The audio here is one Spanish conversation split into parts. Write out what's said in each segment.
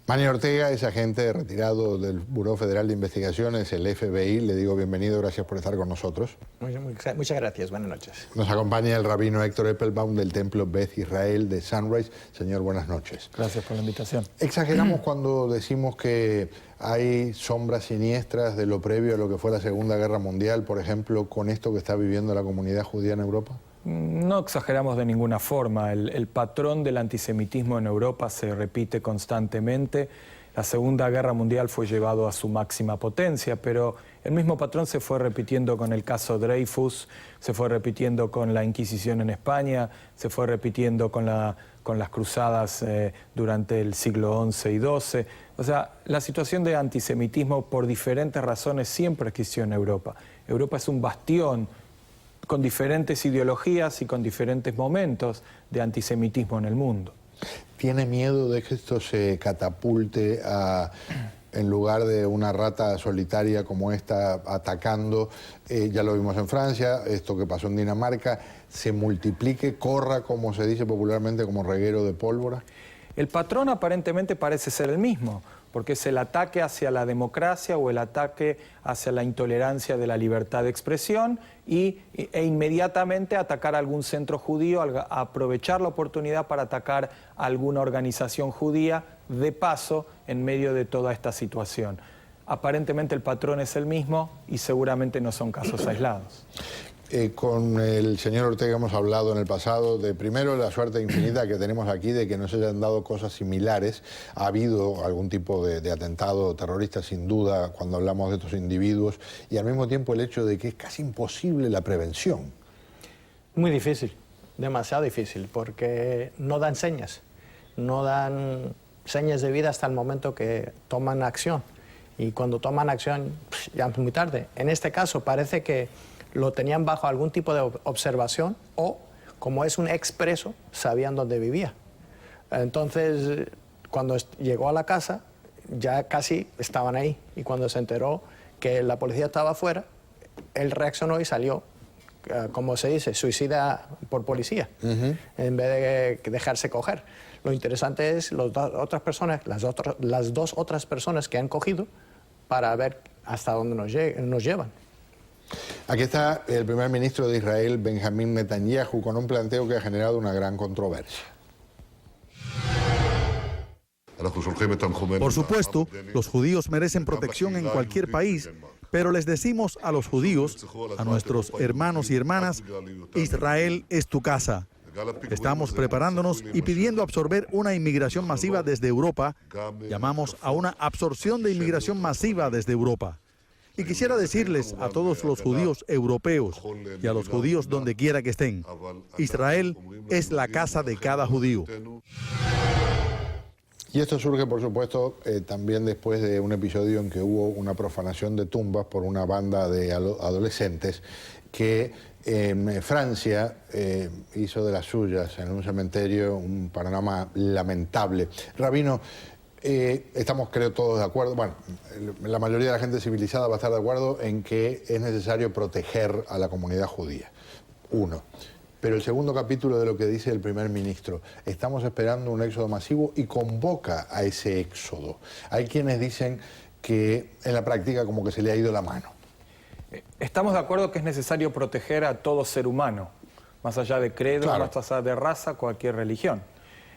Manny Ortega es agente retirado del Buró Federal de Investigaciones, el FBI. Le digo bienvenido, gracias por estar con nosotros. Muchas gracias, buenas noches. Nos acompaña el rabino Héctor Eppelbaum del Templo Beth Israel de Sunrise. Señor, buenas noches. Gracias por la invitación. Exageramos cuando decimos que hay sombras siniestras de lo previo a lo que fue la Segunda Guerra Mundial, por ejemplo, con esto que está viviendo la comunidad judía en Europa. No exageramos de ninguna forma. El patrón del antisemitismo en Europa se repite constantemente. La Segunda Guerra Mundial fue llevado a su máxima potencia, pero el mismo patrón se fue repitiendo con el caso Dreyfus, se fue repitiendo con la Inquisición en España, se fue repitiendo con las cruzadas durante el siglo XI y XII. O sea, la situación de antisemitismo por diferentes razones siempre existió en Europa. Europa es un bastión con diferentes ideologías y con diferentes momentos de antisemitismo en el mundo. ¿Tiene miedo de que esto se catapulte en lugar de una rata solitaria como esta atacando? Ya lo vimos en Francia, esto que pasó en Dinamarca, se multiplique, corra, como se dice popularmente, como reguero de pólvora. El patrón aparentemente parece ser el mismo, porque es el ataque hacia la democracia o el ataque hacia la intolerancia de la libertad de expresión e inmediatamente atacar a algún centro judío, aprovechar la oportunidad para atacar a alguna organización judía, de paso, en medio de toda esta situación. Aparentemente el patrón es el mismo y seguramente no son casos aislados. Con el señor Ortega hemos hablado en el pasado de, primero, la suerte infinita que tenemos aquí de que no se hayan dado cosas similares. Ha habido algún tipo de atentado terrorista, sin duda, cuando hablamos de estos individuos, y al mismo tiempo el hecho de que es casi imposible la prevención. Muy difícil, demasiado difícil, porque no dan señas de vida hasta el momento que toman acción. Y cuando toman acción, ya es muy tarde. En este caso parece que lo tenían bajo algún tipo de observación o, como es un expreso, sabían dónde vivía. Entonces, cuando llegó a la casa, ya casi estaban ahí. Y cuando se enteró que la policía estaba afuera, él reaccionó y salió, como se dice, suicida por policía, en vez de dejarse coger. Lo interesante es las dos otras personas que han cogido para ver hasta dónde nos llevan. Aquí está el primer ministro de Israel, Benjamín Netanyahu, con un planteo que ha generado una gran controversia. Por supuesto, los judíos merecen protección en cualquier país, pero les decimos a los judíos, a nuestros hermanos y hermanas, Israel es tu casa. Estamos preparándonos y pidiendo absorber una inmigración masiva desde Europa. Llamamos a una absorción de inmigración masiva desde Europa. Y quisiera decirles a todos los judíos europeos y a los judíos donde quiera que estén, Israel es la casa de cada judío. Y esto surge, por supuesto, también después de un episodio en que hubo una profanación de tumbas por una banda de adolescentes que en Francia hizo de las suyas en un cementerio, un panorama lamentable. Rabino, estamos, creo, todos de acuerdo, bueno, la mayoría de la gente civilizada va a estar de acuerdo en que es necesario proteger a la comunidad judía. Uno. Pero el segundo capítulo de lo que dice el primer ministro, estamos esperando un éxodo masivo y convoca a ese éxodo. Hay quienes dicen que en la práctica como que se le ha ido la mano. Estamos de acuerdo que es necesario proteger a todo ser humano, más allá de credo, claro, más allá de raza, cualquier religión.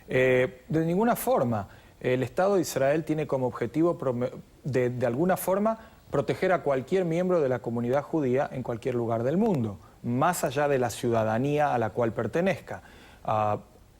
De ninguna forma. El Estado de Israel tiene como objetivo, de alguna forma, proteger a cualquier miembro de la comunidad judía en cualquier lugar del mundo, más allá de la ciudadanía a la cual pertenezca.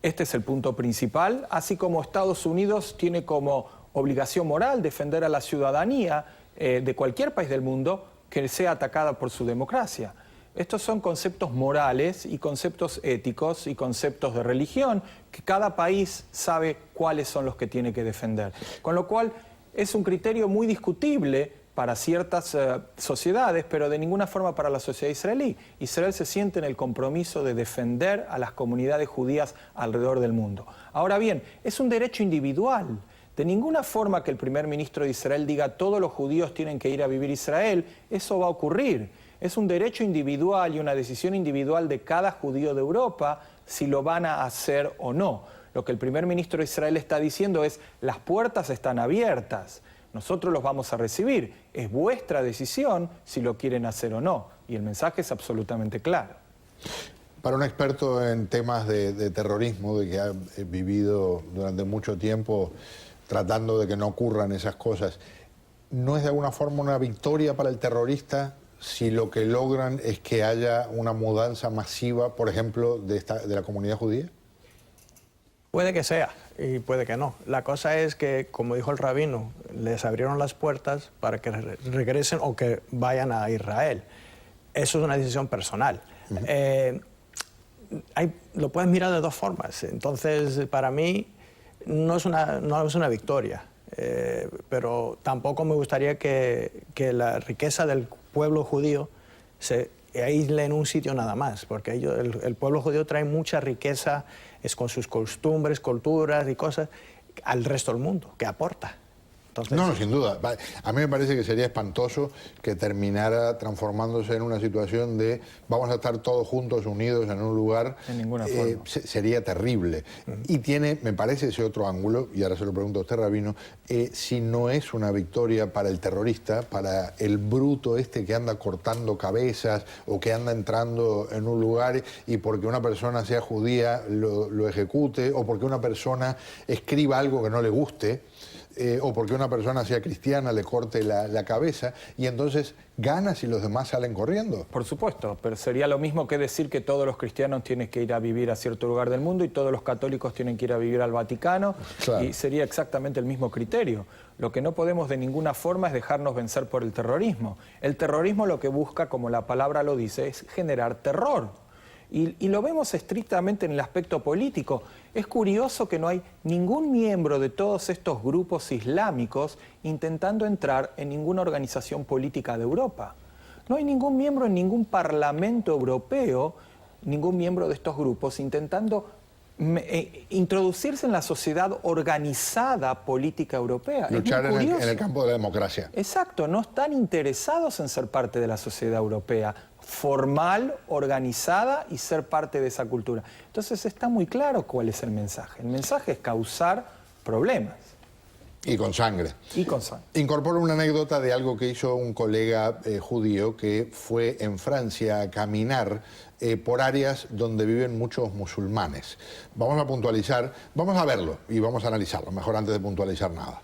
Este es el punto principal, así como Estados Unidos tiene como obligación moral defender a la ciudadanía de cualquier país del mundo que sea atacada por su democracia. Estos son conceptos morales y conceptos éticos y conceptos de religión que cada país sabe cuáles son los que tiene que defender. Con lo cual es un criterio muy discutible para ciertas sociedades, pero de ninguna forma para la sociedad israelí. Israel se siente en el compromiso de defender a las comunidades judías alrededor del mundo. Ahora bien, es un derecho individual. De ninguna forma que el primer ministro de Israel diga todos los judíos tienen que ir a vivir a Israel, eso va a ocurrir. Es un derecho individual y una decisión individual de cada judío de Europa si lo van a hacer o no. Lo que el primer ministro de Israel está diciendo es: las puertas están abiertas, nosotros los vamos a recibir, es vuestra decisión si lo quieren hacer o no. Y el mensaje es absolutamente claro. Para un experto en temas de terrorismo, de que ha vivido durante mucho tiempo tratando de que no ocurran esas cosas, ¿no es de alguna forma una victoria para el terrorista si lo que logran es que haya una mudanza masiva, por ejemplo, de la comunidad judía? Puede que sea y puede que no. La cosa es que, como dijo el rabino, les abrieron las puertas para que regresen o que vayan a Israel. Eso es una decisión personal. Lo puedes mirar de dos formas. Entonces, para mí, no es una victoria. Pero tampoco me gustaría que la riqueza del pueblo judío se aísle en un sitio nada más, porque el pueblo judío trae mucha riqueza, es con sus costumbres, culturas y cosas, al resto del mundo, que aporta. Entonces, no, sin duda. A mí me parece que sería espantoso que terminara transformándose en una situación de vamos a estar todos juntos, unidos en un lugar. En ninguna forma. Sería terrible. Y tiene, me parece, ese otro ángulo, y ahora se lo pregunto a usted, rabino, si no es una victoria para el terrorista, para el bruto este que anda cortando cabezas o que anda entrando en un lugar y porque una persona sea judía lo ejecute, o porque una persona escriba algo que no le guste, o porque una persona sea cristiana le corte la cabeza, y entonces gana si los demás salen corriendo. Por supuesto, pero sería lo mismo que decir que todos los cristianos tienen que ir a vivir a cierto lugar del mundo y todos los católicos tienen que ir a vivir al Vaticano. Claro. Y sería exactamente el mismo criterio. Lo que no podemos de ninguna forma es dejarnos vencer por el terrorismo. El terrorismo lo que busca, como la palabra lo dice, es generar terror. Y lo vemos estrictamente en el aspecto político. Es curioso que no hay ningún miembro de todos estos grupos islámicos intentando entrar en ninguna organización política de Europa. No hay ningún miembro en ningún parlamento europeo, ningún miembro de estos grupos intentando introducirse en la sociedad organizada política europea. Luchar en el campo de la democracia. Exacto, no están interesados en ser parte de la sociedad europea formal, organizada y ser parte de esa cultura. Entonces está muy claro cuál es el mensaje. El mensaje es causar problemas. Y con sangre. Y con sangre. Incorporo una anécdota de algo que hizo un colega judío que fue en Francia a caminar por áreas donde viven muchos musulmanes. Vamos a puntualizar, vamos a verlo y vamos a analizarlo, mejor antes de puntualizar nada.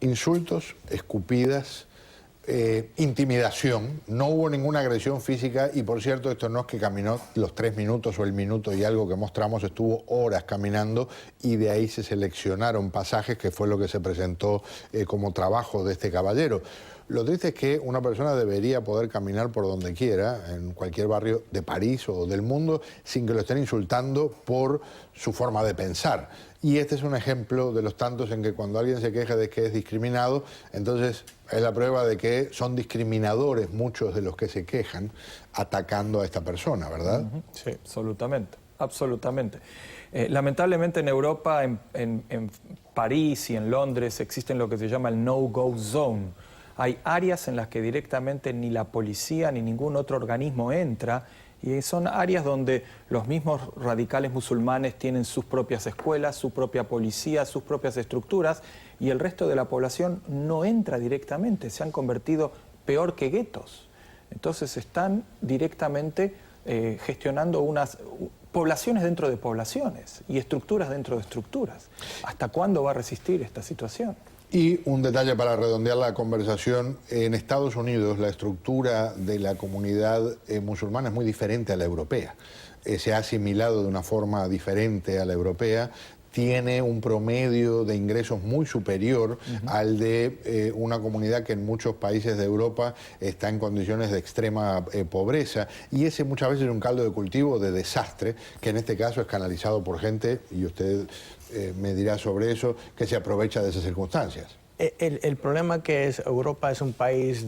Insultos, escupidas, intimidación, no hubo ninguna agresión física y por cierto esto no es que caminó los 3 minutos o el minuto y algo que mostramos, estuvo horas caminando y de ahí se seleccionaron pasajes que fue lo que se presentó como trabajo de este caballero. Lo triste es que una persona debería poder caminar por donde quiera, en cualquier barrio de París o del mundo, sin que lo estén insultando por su forma de pensar. Y este es un ejemplo de los tantos en que cuando alguien se queja de que es discriminado, entonces es la prueba de que son discriminadores muchos de los que se quejan atacando a esta persona, ¿verdad? Sí, absolutamente, absolutamente. Lamentablemente en Europa, en París y en Londres existen lo que se llama el no-go zone. Hay áreas en las que directamente ni la policía ni ningún otro organismo entra Y son áreas donde los mismos radicales musulmanes tienen sus propias escuelas, su propia policía, sus propias estructuras, y el resto de la población no entra directamente, se han convertido peor que guetos. Entonces están directamente gestionando unas poblaciones dentro de poblaciones y estructuras dentro de estructuras. ¿Hasta cuándo va a resistir esta situación? Y un detalle para redondear la conversación, en Estados Unidos la estructura de la comunidad musulmana es muy diferente a la europea. Se ha asimilado de una forma diferente a la europea, tiene un promedio de ingresos muy superior al de una comunidad que en muchos países de Europa está en condiciones de extrema pobreza, y ese muchas veces es un caldo de cultivo de desastre, que en este caso es canalizado por gente, y usted me dirá sobre eso, que se aprovecha de esas circunstancias. El problema que es Europa es un país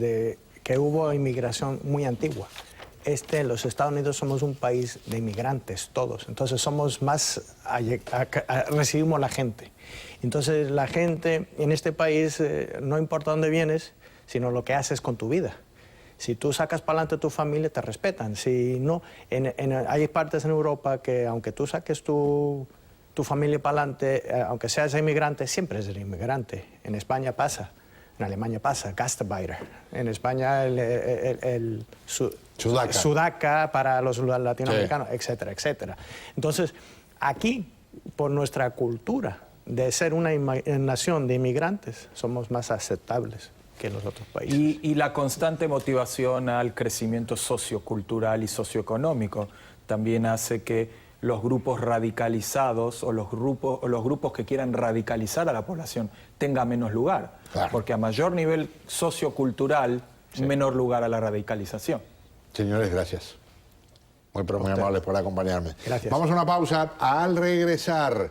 que hubo inmigración muy antigua. Los Estados Unidos somos un país de inmigrantes todos, entonces somos más, recibimos la gente. Entonces la gente en este país no importa dónde vienes, sino lo que haces con tu vida. Si tú sacas para adelante tu familia, te respetan. Si no, hay partes en Europa que aunque tú saques tu familia para adelante, aunque seas inmigrante, siempre eres inmigrante. En España pasa, en Alemania pasa, Gastarbeiter. En España Sudaca para los latinoamericanos, sí, etcétera, etcétera. Entonces, aquí, por nuestra cultura de ser una nación de inmigrantes, somos más aceptables que en los otros países. Y la constante motivación al crecimiento sociocultural y socioeconómico también hace que los grupos radicalizados o los grupos que quieran radicalizar a la población tengan menos lugar. Claro. Porque a mayor nivel sociocultural, sí, menor lugar a la radicalización. Señores, gracias. Muy amables por acompañarme. Gracias. Vamos a una pausa. Al regresar,